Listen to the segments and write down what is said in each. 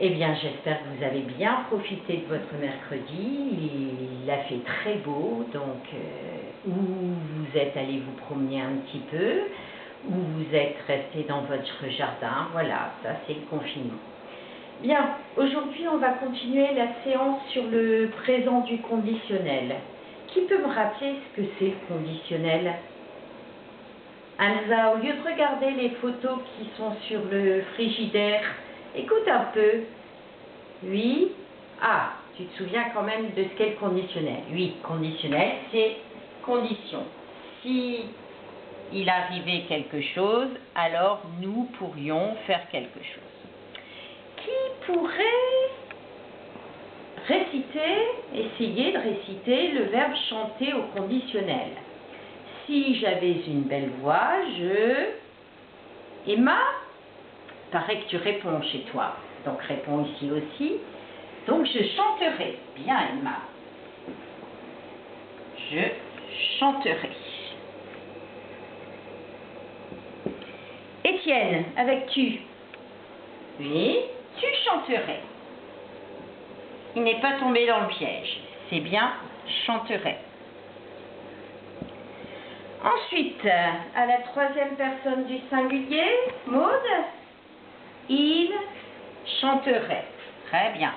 Eh bien, j'espère que vous avez bien profité de votre mercredi. Il a fait très beau, donc où vous êtes allé vous promener un petit peu, où vous êtes resté dans votre jardin. Voilà, ça c'est le confinement. Bien, aujourd'hui on va continuer la séance sur le présent du conditionnel. Qui peut me rappeler ce que c'est le conditionnel? Anza, au lieu de regarder les photos qui sont sur le frigidaire, écoute un peu. Oui. Ah, tu te souviens quand même de ce qu'est le conditionnel. Oui, conditionnel, c'est condition. Si il arrivait quelque chose, alors nous pourrions faire quelque chose. Qui pourrait essayer de réciter le verbe chanter au conditionnel? Si j'avais une belle voix, Emma, paraît que tu réponds chez toi. Donc réponds ici aussi. Donc je chanterai. Bien Emma. Je chanterai. Étienne, avec tu. Oui, tu chanterais. Il n'est pas tombé dans le piège. C'est bien chanterai. Ensuite, à la troisième personne du singulier, Maud, il chanterait. Très bien.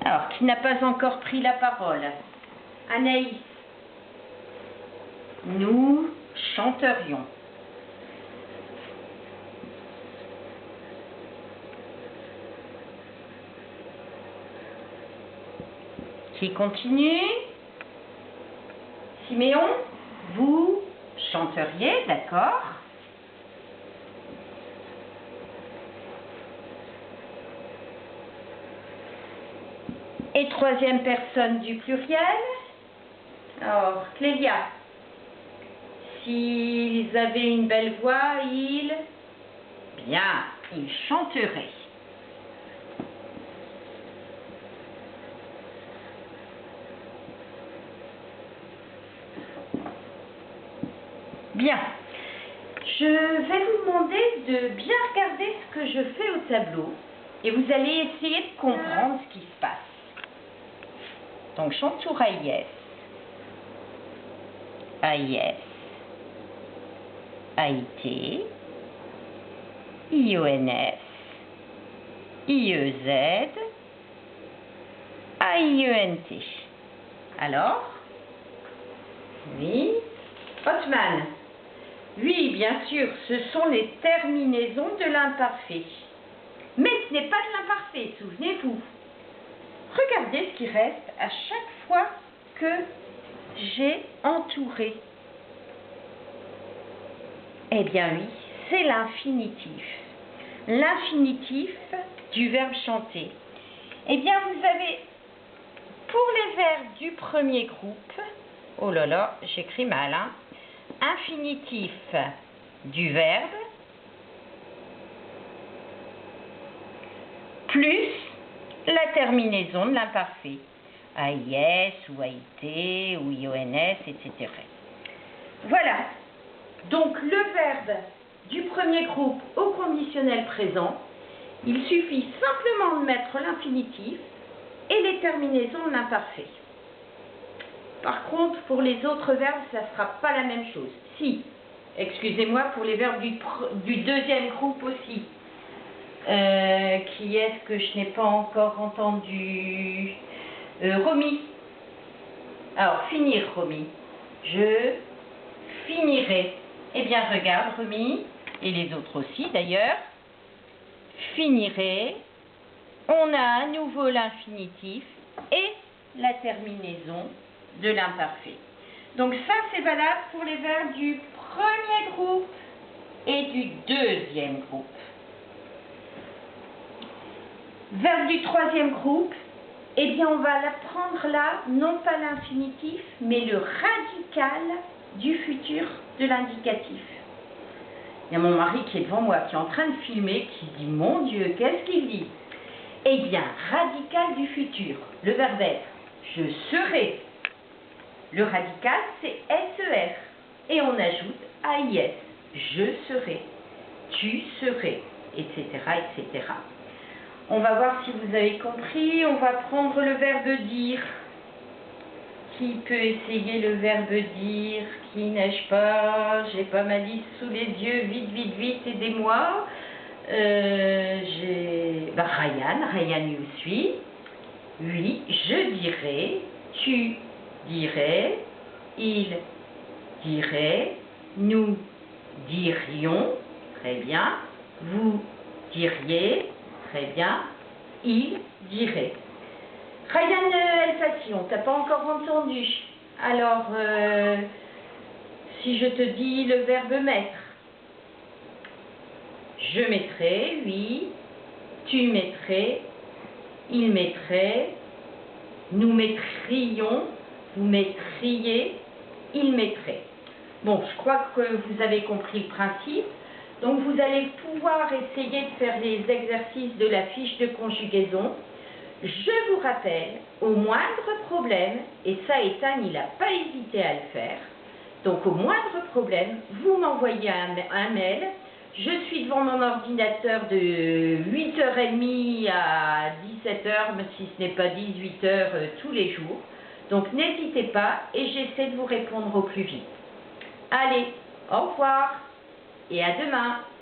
Alors, qui n'a pas encore pris la parole? Anaïs, nous chanterions. Qui continue? Siméon, vous chanteriez, d'accord? Et troisième personne du pluriel? Alors, Clélia, s'ils avaient une belle voix, ils chanteraient. Bien. Je vais vous demander de bien regarder ce que je fais au tableau et vous allez essayer de comprendre ce qui se passe. Donc, chantour AIS, AIS, AIT, IONS, IEZ, AIENT. Alors? Oui. Hotman. Oui, bien sûr, ce sont les terminaisons de l'imparfait. Mais ce n'est pas de l'imparfait, souvenez-vous. Regardez ce qui reste à chaque fois que j'ai entouré. Eh bien oui, c'est l'infinitif. L'infinitif du verbe chanter. Eh bien, vous avez, pour les verbes du premier groupe, oh là là, j'écris mal, hein, infinitif du verbe, plus la terminaison de l'imparfait, AIS ou AIT ou IONS, etc. Voilà, donc le verbe du premier groupe au conditionnel présent, il suffit simplement de mettre l'infinitif et les terminaisons de l'imparfait. Par contre, pour les autres verbes, ça ne sera pas la même chose. Si, excusez-moi, pour les verbes du deuxième groupe aussi. Qui est-ce que je n'ai pas encore entendu? Romy. Alors, finir, Romy. Je finirai. Eh bien, regarde, Romy, et les autres aussi d'ailleurs. Finirai. On a à nouveau l'infinitif et la terminaison de l'imparfait. Donc ça, c'est valable pour les verbes du premier groupe et du deuxième groupe. Verbe du troisième groupe, eh bien on va l'apprendre là, non pas l'infinitif, mais le radical du futur de l'indicatif. Il y a mon mari qui est devant moi, qui est en train de filmer, qui dit, mon Dieu, qu'est-ce qu'il dit? Eh bien, radical du futur, le verbe être, je serai. Le radical, c'est SER. Et on ajoute AIS, je serai, tu serais, etc., etc. On va voir si vous avez compris. On va prendre le verbe dire. Qui peut essayer le verbe dire? Qui n'ai-je pas? J'ai pas ma liste sous les yeux. Vite, vite, vite, aidez-moi. Ryan you suis. Oui, je dirais. Tu dirais. Il dirait. Nous dirions. Très bien. Vous diriez. Très bien. Il dirait. Ryan Elfassion, t'as pas encore entendu. Alors, si je te dis le verbe mettre, je mettrai, oui, tu mettrais, il mettrait, nous mettrions, vous mettriez, il mettrait. Bon, je crois que vous avez compris le principe. Donc, vous allez pouvoir essayer de faire les exercices de la fiche de conjugaison. Je vous rappelle, au moindre problème, et ça Ethan il n'a pas hésité à le faire, donc au moindre problème, vous m'envoyez un mail. Je suis devant mon ordinateur de 8h30 à 17h, même si ce n'est pas 18h tous les jours. Donc n'hésitez pas et j'essaie de vous répondre au plus vite. Allez, au revoir et à demain.